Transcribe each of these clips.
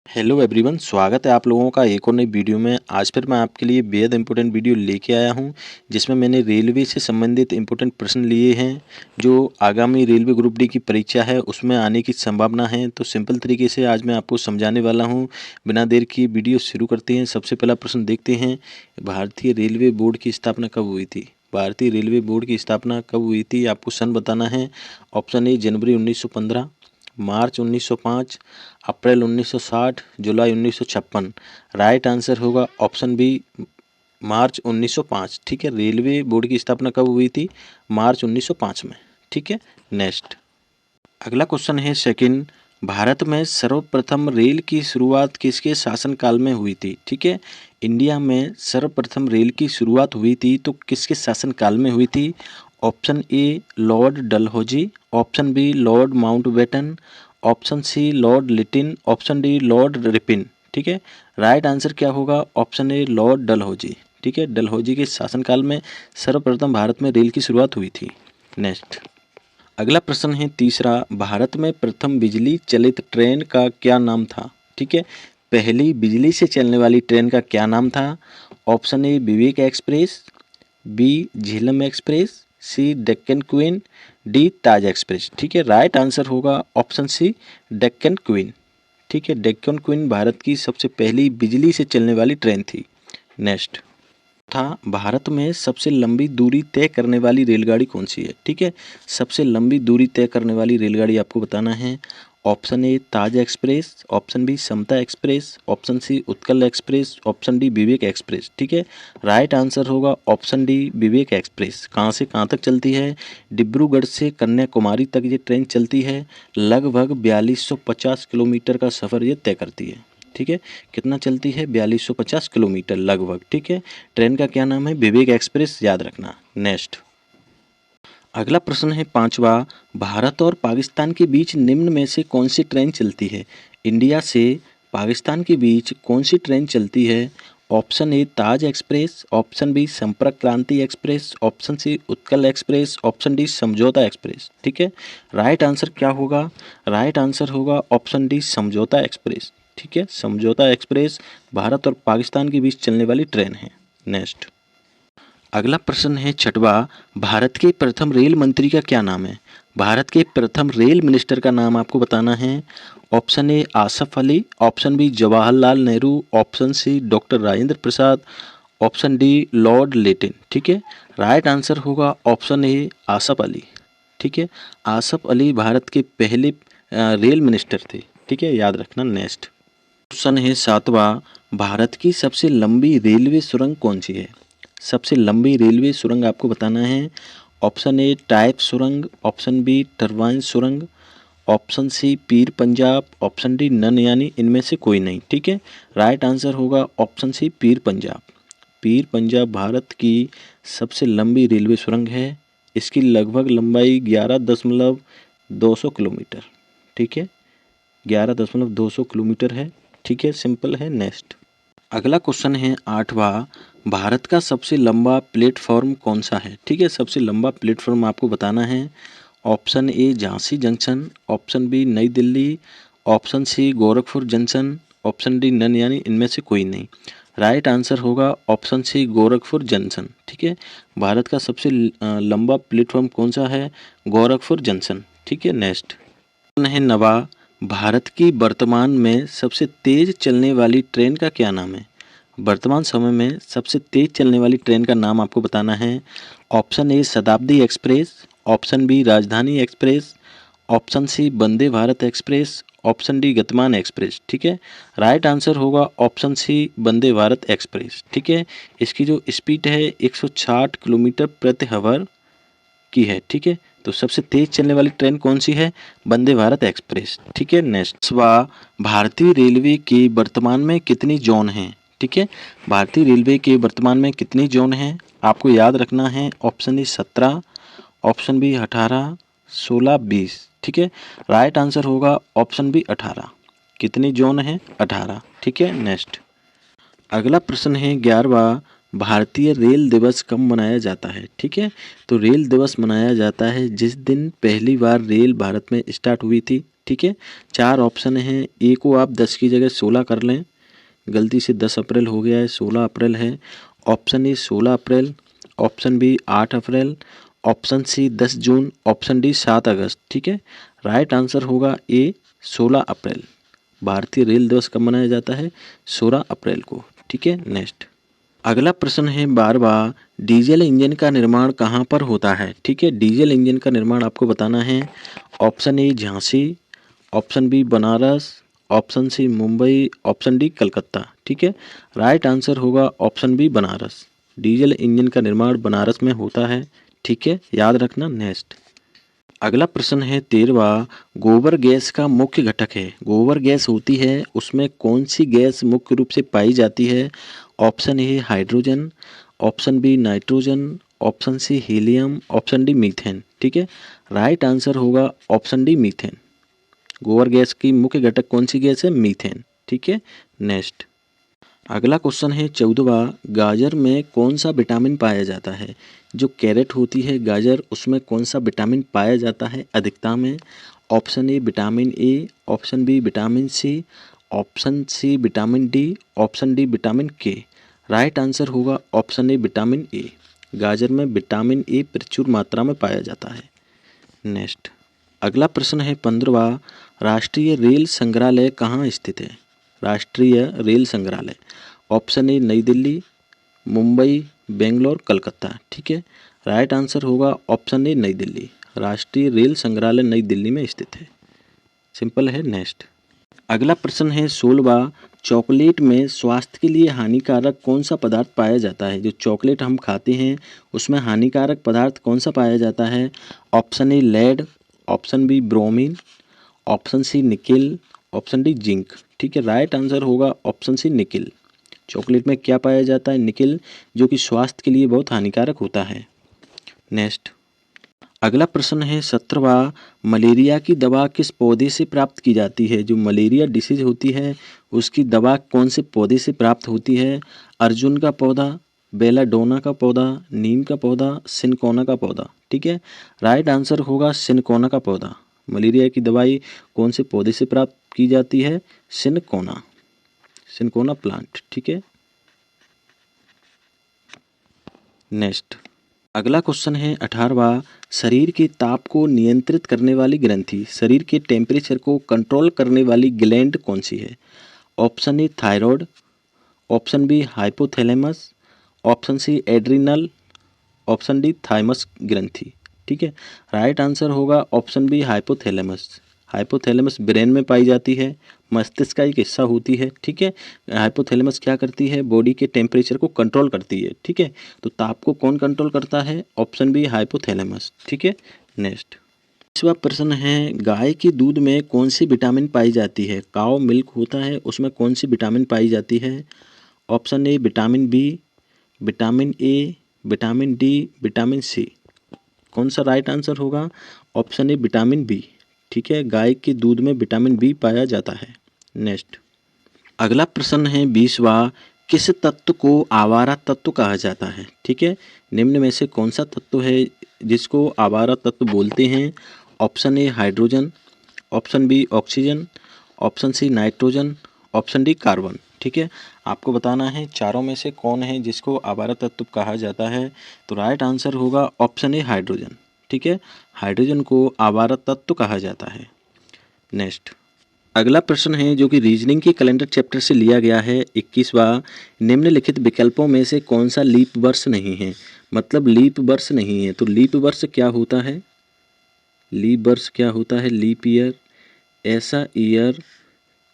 Hello everyone, स्वागत है आप लोगों का एक और नई वीडियो में। आज फिर मैं आपके लिए बेहद इंपॉर्टेंट वीडियो लेके आया हूं, जिसमें मैंने रेलवे से संबंधित इंपॉर्टेंट प्रश्न लिए हैं जो आगामी रेलवे ग्रुप डी की परीक्षा है उसमें आने की संभावना है। तो सिंपल तरीके से आज मैं आपको समझाने वाला हूं। बिना देर किए वीडियो शुरू करते हैं। सबसे पहला प्रश्न देखते हैं, भारतीय रेलवे बोर्ड की स्थापना कब हुई थी? भारतीय रेलवे बोर्ड की स्थापना कब हुई थी, आपको सन बताना है। ऑप्शन ए जनवरी 1915, मार्च 1905, अप्रैल 1960, जुलाई 1956। राइट आंसर होगा ऑप्शन बी, मार्च 1905। ठीक है, रेलवे बोर्ड की स्थापना कब हुई थी? मार्च 1905 में। ठीक है, नेक्स्ट अगला क्वेश्चन है सेकंड, भारत में सर्वप्रथम रेल की शुरुआत किसके शासनकाल में हुई थी? ठीक है, इंडिया में सर्वप्रथम रेल की शुरुआत हुई थी तो किसके शासनकाल में हुई थी? Option A lord Dalhousie, option B lord Mountbatten, option C lord Lytton, option D lord Ripon. ठीक है, राइट आंसर क्या होगा? Option A lord Dalhousie. ठीक है, डलहौजी के शासनकाल में सर्वप्रथम भारत में रेल की शुरुआत हुई थी। नेक्स्ट अगला प्रश्न है तीसरा, भारत में प्रथम बिजली चलित ट्रेन का क्या नाम था? ठीक है, पहली बिजली से चलने वाली ट्रेन का क्या नाम था? Option A Vivek Express, B Jhelum Express, C Deccan Queen, D Taj Express. ठीक है, राइट आंसर होगा ऑप्शन सी डेक्कन क्वीन। ठीक है, डेक्कन क्वीन भारत की सबसे पहली बिजली से चलने वाली ट्रेन थी। नेक्स्ट था, भारत में सबसे लंबी दूरी तय करने वाली रेलगाड़ी कौन सी है? ठीक है, सबसे लंबी दूरी तय करने वाली रेलगाड़ी आपको बताना है। Option A Taj Express, option B Samta Express, option C Utkal Express, option D Vivek Express. ठीक है, राइट आंसर होगा ऑप्शन डी विवेक एक्सप्रेस। कहाँ से कहाँ तक चलती है? डिब्रूगढ़ से कन्याकुमारी तक ये ट्रेन चलती है। लगभग 4250 किलोमीटर का सफ़र ये तय करती है। ठीक है, कितना चलती है? 4250 किलोमीटर लगभग। ठीक है, ट्रेन का क्या नाम है? विवेक एक्सप्रेस, याद रखना। नेक्स्ट अगला प्रश्न है पांचवा, भारत और पाकिस्तान के बीच निम्न में से कौन सी ट्रेन चलती है? इंडिया से पाकिस्तान के बीच कौन सी ट्रेन चलती है? Option A Taj Express, option B Sampark Kranti Express, option C Utkal Express, option D Samjhauta Express. ठीक है, राइट आंसर क्या होगा? राइट आंसर होगा ऑप्शन डी समझौता एक्सप्रेस। ठीक है, समझौता एक्सप्रेस भारत और पाकिस्तान के बीच चलने वाली ट्रेन है। नेक्स्ट अगला प्रश्न है छठवा, भारत के प्रथम रेल मंत्री का क्या नाम है? भारत के प्रथम रेल मिनिस्टर का नाम आपको बताना है। Option A Asaf Ali, option B Jawaharlal Nehru, option C doctor Rajendra Prasad, option D lord Lytton. ठीक है, राइट आंसर होगा ऑप्शन ए आसफ अली। ठीक है, आसफ अली भारत के पहले रेल मिनिस्टर थे। ठीक है, याद रखना। नेक्स्ट क्वेश्चन है सातवां, भारत की सबसे लंबी रेलवे सुरंग कौन सी है? सबसे लंबी रेलवे सुरंग आपको बताना है। ऑप्शन ए टाइप सुरंग, ऑप्शन बी टरबाइन सुरंग, ऑप्शन सी पीर पंजाब, ऑप्शन डी नन यानी इनमें से कोई नहीं। ठीक है, राइट आंसर होगा ऑप्शन सी पीर पंजाब। पीर पंजाब भारत की सबसे लंबी रेलवे सुरंग है। इसकी लगभग लंबाई 11.200 किलोमीटर। ठीक है, 11.200 किलोमीटर है। ठीक है, सिंपल है। नेक्स्ट अगला क्वेश्चन है आठवां, भारत का सबसे लंबा प्लेटफॉर्म कौन सा है? ठीक है, सबसे लंबा प्लेटफॉर्म आपको बताना है। Option A Jhansi junction, option B New Delhi, option C Gorakhpur junction, option D none यानी इनमें से कोई नहीं। राइट आंसर होगा ऑप्शन सी गोरखपुर जंक्शन। ठीक है, भारत का सबसे लंबा प्लेटफॉर्म कौन सा है? गोरखपुर जंक्शन। ठीक है, नेक्स्ट है नवा, भारत की वर्तमान में सबसे तेज चलने वाली ट्रेन का क्या नाम है? वर्तमान समय में सबसे तेज चलने वाली ट्रेन का नाम आपको बताना है। ऑप्शन ए शताब्दी एक्सप्रेस, ऑप्शन बी राजधानी एक्सप्रेस, ऑप्शन सी Vande Bharat express, option D गतिमान एक्सप्रेस। ठीक है, राइट आंसर होगा ऑप्शन सी वंदे भारत एक्सप्रेस। ठीक है, इसकी जो स्पीड है 160 किलोमीटर प्रति आवर की है। ठीक है, तो सबसे तेज चलने वाली ट्रेन कौन सी है? वंदे भारत एक्सप्रेस। ठीक है, नेक्स्ट भारतीय रेलवे के वर्तमान में कितनी जोन हैं? ठीक है, भारतीय रेलवे के वर्तमान में कितनी जोन हैं आपको याद रखना है। Option A 17, option B 18, 16, 20। ठीक है, राइट आंसर होगा ऑप्शन बी 18। कितनी जोन है? 18। ठीक है, नेक्स्ट अगला प्रश्न है 11वां, भारतीय रेल दिवस कब मनाया जाता है? ठीक है, तो रेल दिवस मनाया जाता है जिस दिन पहली बार रेल भारत में स्टार्ट हुई थी। ठीक है। 4 ऑप्शन हैं, ए को आप 10 की जगह 16 कर लें, गलती से 10 अप्रैल हो गया है, 16 अप्रैल है। ऑप्शन ए 16 अप्रैल, ऑप्शन बी 8 अप्रैल, ऑप्शन सी 10 जून, ऑप्शन डी 7 अगस्त। ठीक है, राइट आंसर होगा ए 16 अप्रैल। भारतीय रेल दिवस कब मनाया जाता है? 16 अप्रैल को। ठीक है, नेक्स्ट अगला प्रश्न है 12वां, डीजल इंजन का निर्माण कहाँ पर होता है? ठीक है, डीजल इंजन का निर्माण आपको बताना है। Option A Jhansi, option B Banaras, option C Mumbai, option D Calcutta. ठीक है, राइट आंसर होगा option B Banaras. Diesel engine का निर्माण बनारस में होता है। ठीक है, याद रखना। नेक्स्ट अगला प्रश्न है 13वां, गोबर गैस का मुख्य घटक है। गोबर गैस होती है, उसमें कौन सी गैस मुख्य रूप से पाई जाती है? Option A hydrogen, option B nitrogen, option C helium, option D methane. ठीक है, राइट आंसर होगा ऑप्शन डी मीथेन। गोबर गैस की मुख्य घटक कौन सी गैस है? मीथेन। ठीक है, नेक्स्ट अगला क्वेश्चन है 14वां, गाजर में कौन सा विटामिन पाया जाता है? जो कैरेट होती है गाजर, उसमें कौन सा विटामिन पाया जाता है अधिकता में? Option A vitamin A, option B vitamin C, option C vitamin D, option D vitamin K. Right answer होगा ऑप्शन ए विटामिन ए। गाजर में विटामिन ए प्रचुर मात्रा में पाया जाता है। नेक्स्ट अगला प्रश्न है 15वां, राष्ट्रीय रेल संग्रहालय कहाँ स्थित है? राष्ट्रीय रेल संग्रहालय, ऑप्शन ए नई दिल्ली, मुंबई, बेंगलोर, कलकत्ता। ठीक है, राइट आंसर होगा ऑप्शन ए नई दिल्ली। राष्ट्रीय रेल संग्रहालय नई दिल्ली में स्थित है। सिंपल है। नेक्स्ट अगला प्रश्न है 16वां, चॉकलेट में स्वास्थ्य के लिए हानिकारक कौन सा पदार्थ पाया जाता है? जो चॉकलेट हम खाते हैं उसमें हानिकारक पदार्थ कौन सा पाया जाता है? Option A lead, option B bromine, option C nickel, option D zinc. ठीक है, राइट आंसर होगा ऑप्शन सी निकिल। चॉकलेट में क्या पाया जाता है? निकिल, जो कि स्वास्थ्य के लिए बहुत हानिकारक होता है। नेक्स्ट अगला प्रश्न है 17वां, मलेरिया की दवा किस पौधे से प्राप्त की जाती है? जो मलेरिया डिसीज होती है उसकी दवा कौन से पौधे से प्राप्त होती है? अर्जुन का पौधा, बेलाडोना का पौधा, नीम का पौधा, सिनकोना का पौधा। ठीक है, राइट आंसर होगा सिनकोना का पौधा। मलेरिया की दवाई कौन से पौधे से प्राप्त की जाती है? Cinchona, cinchona plant. ठीक है, नेक्स्ट अगला क्वेश्चन है 18वां, शरीर के ताप को नियंत्रित करने वाली ग्रंथि, शरीर के टेम्परेचर को कंट्रोल करने वाली ग्लैंड कौन सी है? Option A thyroid, option B hypothalamus, option C adrenal, option D thymus ग्रंथि। ठीक है, राइट आंसर होगा option B hypothalamus. Hypothalamus brain में पाई जाती है, मस्तिष्क का एक हिस्सा होती है। ठीक है, हाइपोथैलेमस क्या करती है? बॉडी के टेम्परेचर को कंट्रोल करती है। ठीक है, तो ताप को कौन कंट्रोल करता है? Option B hypothalamus. ठीक है, नेक्स्ट 20वां प्रश्न है, गाय के दूध में कौन सी विटामिन पाई जाती है? काउ मिल्क होता है, उसमें कौन सी विटामिन पाई जाती है? Option A vitamin B, vitamin A, vitamin D, vitamin C. कौन सा राइट आंसर होगा? Option A vitamin B. ठीक है, गाय के दूध में विटामिन बी पाया जाता है। नेक्स्ट अगला प्रश्न है 20वां, किस तत्व को आवारा तत्व कहा जाता है? ठीक है, निम्न में से कौन सा तत्व है जिसको आवारा तत्व बोलते हैं? Option A hydrogen, option B oxygen, option C nitrogen, option D carbon. ठीक है, आपको बताना है चारों में से कौन है जिसको आवारा तत्व कहा जाता है। तो राइट आंसर होगा ऑप्शन ए हाइड्रोजन। ठीक है, हाइड्रोजन को आवारा तत्व कहा जाता है। नेक्स्ट अगला प्रश्न है जो कि रीजनिंग के कैलेंडर चैप्टर से लिया गया है 21वां, निम्नलिखित विकल्पों में से कौन सा लीप वर्ष नहीं है? मतलब लीप वर्ष नहीं है। तो लीप वर्ष क्या होता है? लीप वर्ष क्या होता है? लीप ईयर, ऐसा ईयर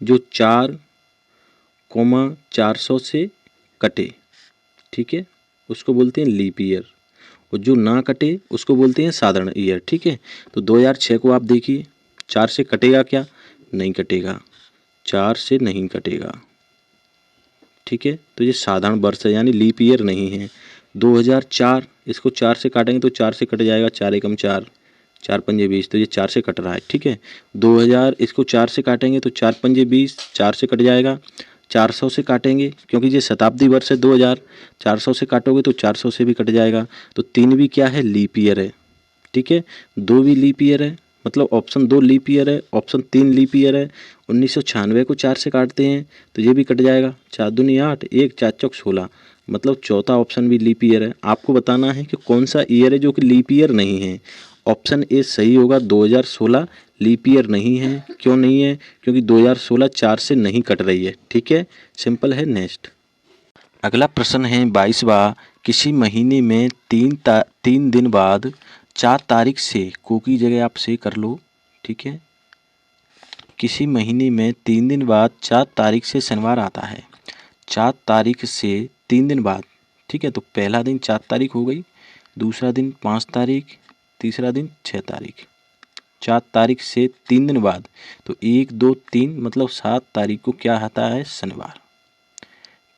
जो 4,400 से कटे। ठीक है, उसको बोलते हैं लीप ईयर, और जो ना कटे उसको बोलते हैं साधारण ईयर। ठीक है, तो 2006 को आप देखिए, 4 से कटेगा क्या? नहीं कटेगा, 4 से नहीं कटेगा। ठीक है, तो ये साधारण वर्ष है, यानी लीप ईयर नहीं है। 2004, इसको 4 से काटेंगे तो 4 से कट जाएगा, 4 एकम 4, 4 पंजे 20, तो ये 4 से कट रहा है। ठीक है, 2000 इसको 4 से काटेंगे तो 4 पंजे 20, 4 से कट जाएगा। 400 से काटेंगे क्योंकि ये शताब्दी वर्ष है 2000, 400 से काटोगे तो 400 से भी कट जाएगा। तो 3 भी क्या है? लीप ईयर है। ठीक है, 2 भी लीप ईयर है, मतलब ऑप्शन 2 लीप ईयर है, ऑप्शन 3 लीप ईयर है। 1996 को 4 से काटते हैं तो ये भी कट जाएगा, 4 दूनी 8, 1 4 चौक 16, मतलब चौथा ऑप्शन भी लीप ईयर है। आपको बताना है कि कौन सा ईयर है जो कि लीप ईयर नहीं है। ऑप्शन ए सही होगा, 2016 लीप ईयर नहीं है। क्यों नहीं है? क्योंकि 2016 4 से नहीं कट रही है। ठीक है, सिंपल है। नेक्स्ट अगला प्रश्न है 22वां, किसी महीने में 3 दिन बाद 4 तारीख से, को की जगह आप से कर लो। ठीक है, किसी महीने में 3 दिन बाद 4 तारीख से शनिवार आता है। 4 तारीख से 3 दिन बाद, ठीक है, तो पहला दिन 4 तारीख हो गई, दूसरा दिन 5 तारीख, तीसरा दिन 6 तारीख। 4 तारीख से 3 दिन बाद, तो 1 2 3 मतलब 7 तारीख को क्या आता है? शनिवार।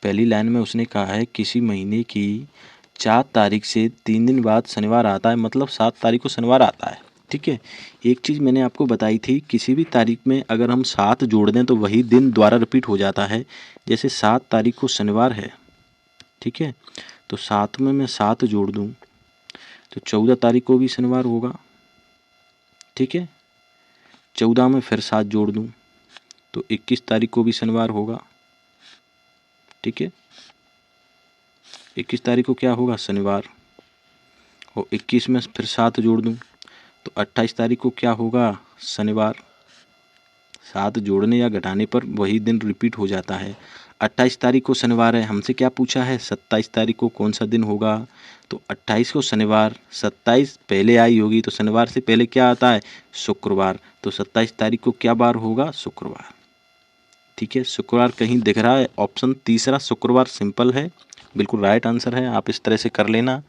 पहली लाइन में उसने कहा है किसी महीने की 4 तारीख से 3 दिन बाद शनिवार आता है, मतलब 7 तारीख को शनिवार आता है। ठीक है, एक चीज़ मैंने आपको बताई थी, किसी भी तारीख में अगर हम 7 जोड़ दें तो वही दिन दोबारा रिपीट हो जाता है। जैसे 7 तारीख को शनिवार है, ठीक है, तो 7 में मैं 7 जोड़ दूं तो 14 तारीख को भी शनिवार होगा। ठीक है, 14 में फिर 7 जोड़ दूं तो 21 तारीख को भी शनिवार होगा। ठीक है, 21 तारीख को क्या होगा? शनिवार। और 21 में फिर 7 जोड़ दूं तो 28 तारीख को क्या होगा? शनिवार। 7 जोड़ने या घटाने पर वही दिन रिपीट हो जाता है। 28 तारीख को शनिवार है, हमसे क्या पूछा है? 27 तारीख को कौन सा दिन होगा? तो 28 को शनिवार, 27 पहले आई होगी तो शनिवार से पहले क्या आता है? शुक्रवार। तो 27 तारीख को क्या बार होगा? शुक्रवार। ठीक है, शुक्रवार कहीं दिख रहा है? ऑप्शन तीसरा शुक्रवार सिंपल है, बिल्कुल राइट आंसर है। आप इस तरह से कर लेना,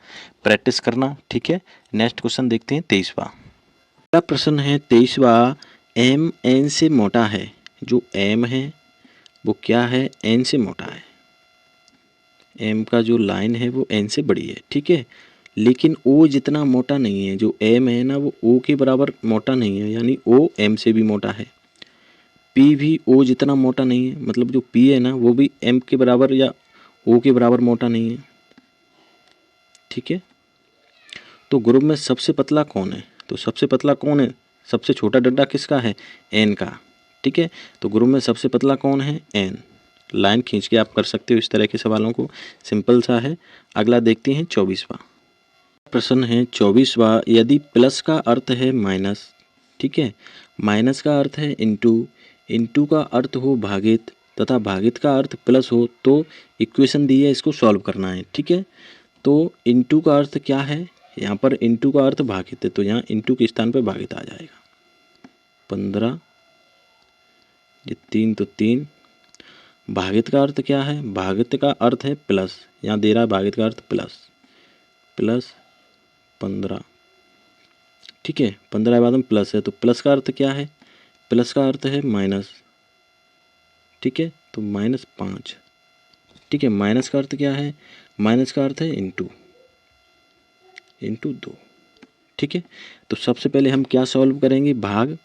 प्रैक्टिस करना। ठीक है, नेक्स्ट क्वेश्चन देखते हैं 23वां। अगला प्रश्न है 23वां, एम एन से मोटा है। जो एम है वो क्या है? एन से मोटा है। एम का जो लाइन है वो एन से बड़ी है। ठीक है, लेकिन ओ जितना मोटा नहीं है। जो एम है ना वो ओ के बराबर मोटा नहीं है, यानी ओ एम से भी मोटा है। पी भी ओ जितना मोटा नहीं है, मतलब जो पी है ना वो भी एम के बराबर या ओ के बराबर मोटा नहीं है। ठीक है, तो ग्रुप में सबसे पतला कौन है? तो सबसे पतला कौन है? सबसे छोटा डंडा किसका है? एन का। ठीक है, तो ग्रुप में सबसे पतला कौन है? एन। लाइन खींच के आप कर सकते हो इस तरह के सवालों को, सिंपल सा है। अगला देखते हैं 24वां प्रश्न है 24वां, यदि प्लस का अर्थ है माइनस, ठीक है, माइनस का अर्थ है इंटू, इंटू का अर्थ हो भागित तथा भागित का अर्थ प्लस हो तो इक्वेशन दी है, इसको सॉल्व करना है। ठीक है, तो इंटू का अर्थ क्या है? यहाँ पर इंटू का अर्थ भागित है तो यहाँ इंटू के स्थान पर भागित आ जाएगा। 15, ये 3 तो 3। भागित का अर्थ क्या है? भागित का अर्थ है प्लस, यहाँ दे रहा है भागित का अर्थ प्लस, प्लस 15। ठीक है, 15 के बाद में प्लस है तो प्लस का अर्थ क्या है? प्लस का अर्थ है माइनस। ठीक है, तो -5। ठीक है, माइनस का अर्थ क्या है? माइनस का अर्थ है इंटू, इंटू 2। ठीक है, तो सबसे पहले हम क्या सॉल्व करेंगे? भाग।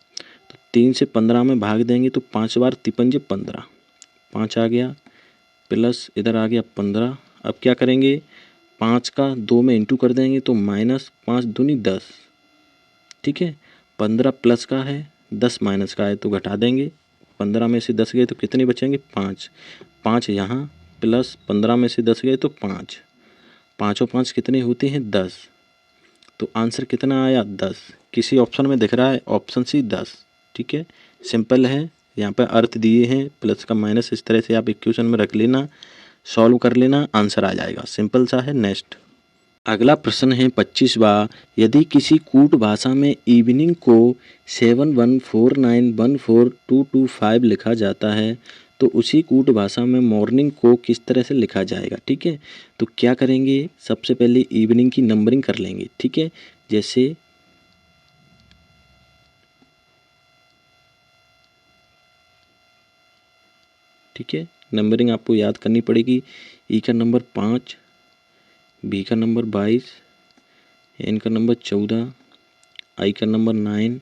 तो 3 से 15 में भाग देंगे तो 5 बार 53 15, 5 आ गया, प्लस इधर आ गया 15। अब क्या करेंगे? 5 का 2 में इंटू कर देंगे तो -5 दूनी 10। ठीक है, 15 प्लस का है, 10 माइनस का है तो घटा देंगे। 15 में से 10 गए तो कितने बचेंगे? 5। 5 यहाँ, प्लस 15 में से 10 गए तो 5। 5 और 5 कितने होते हैं? 10। तो आंसर कितना आया? 10। किसी ऑप्शन में दिख रहा है? Option C 10। ठीक है, सिंपल है। यहाँ पर अर्थ दिए हैं प्लस का माइनस, इस तरह से आप इक्वेशन में रख लेना, सॉल्व कर लेना, आंसर आ जाएगा। सिंपल सा है। नेक्स्ट अगला प्रश्न है 25वां, यदि किसी कूट भाषा में इवनिंग को 7149142225 लिखा जाता है तो उसी कूट भाषा में मॉर्निंग को किस तरह से लिखा जाएगा? ठीक है, तो क्या करेंगे? सबसे पहले इवनिंग की नंबरिंग कर लेंगे। ठीक है, जैसे ठीक है, नंबरिंग आपको याद करनी पड़ेगी। ई का नंबर 5, बी का नंबर 22, एन का नंबर 14, आई का नंबर 9,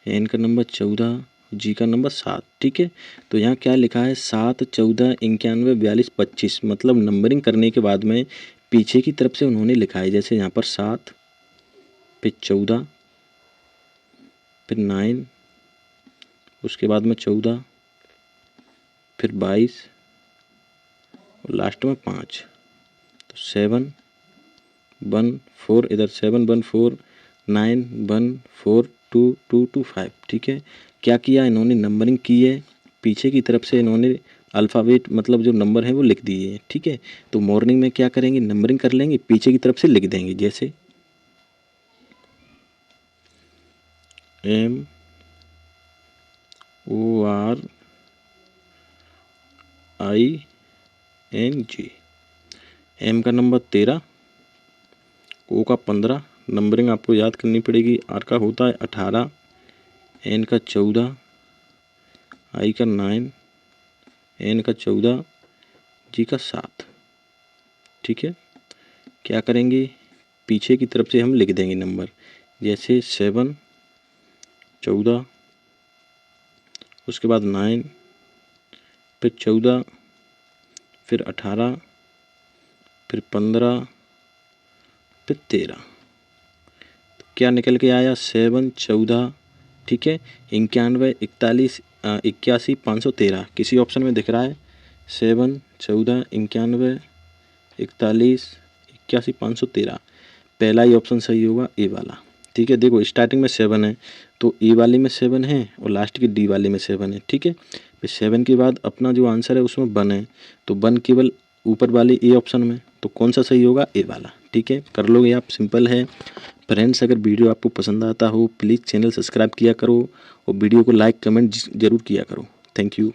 एन का नंबर 14, जी का नंबर 7। ठीक है, तो यहाँ क्या लिखा है? 7 14 91 42 25, मतलब नंबरिंग करने के बाद में पीछे की तरफ से उन्होंने लिखा है। जैसे यहाँ पर 7, फिर 14, फिर 9, उसके बाद में 14, फिर 22 और लास्ट में 5। तो 7 1 4, इधर 7 1 4 9 1 4 2 2 2 5। ठीक है, क्या किया इन्होंने, नंबरिंग की है, पीछे की तरफ से इन्होंने अल्फ़ाबेट मतलब जो नंबर है वो लिख दिए हैं। ठीक है, तो मॉर्निंग में क्या करेंगे, नंबरिंग कर लेंगे, पीछे की तरफ से लिख देंगे, जैसे MORING। एम का नंबर 13, ओ का 15, नंबरिंग आपको याद करनी पड़ेगी। आर का होता है 18, एन का 14, आई का 9, एन का 14, जी का 7। ठीक है, क्या करेंगे, पीछे की तरफ से हम लिख देंगे नंबर, जैसे 7 14, उसके बाद 9, फिर 14, फिर 18, फिर 15, फिर 13। तो क्या निकल के आया, 7 14। ठीक है, 91 41 81 513 किसी ऑप्शन में दिख रहा है, 7 14 91 41 81 513, पहला ही ऑप्शन सही होगा, ए वाला। ठीक है, देखो स्टार्टिंग में 7 है तो ए वाली में 7 है और लास्ट की डी वाली में 7 है। ठीक है, फिर 7 के बाद अपना जो आंसर है उसमें 1 है, तो 1 केवल ऊपर वाले ए ऑप्शन में, तो कौन सा सही होगा, ए वाला। ठीक है, कर लोगे आप, सिंपल है। फ्रेंड्स, अगर वीडियो आपको पसंद आता हो प्लीज़ चैनल सब्सक्राइब किया करो और वीडियो को लाइक कमेंट जरूर किया करो। Thank you.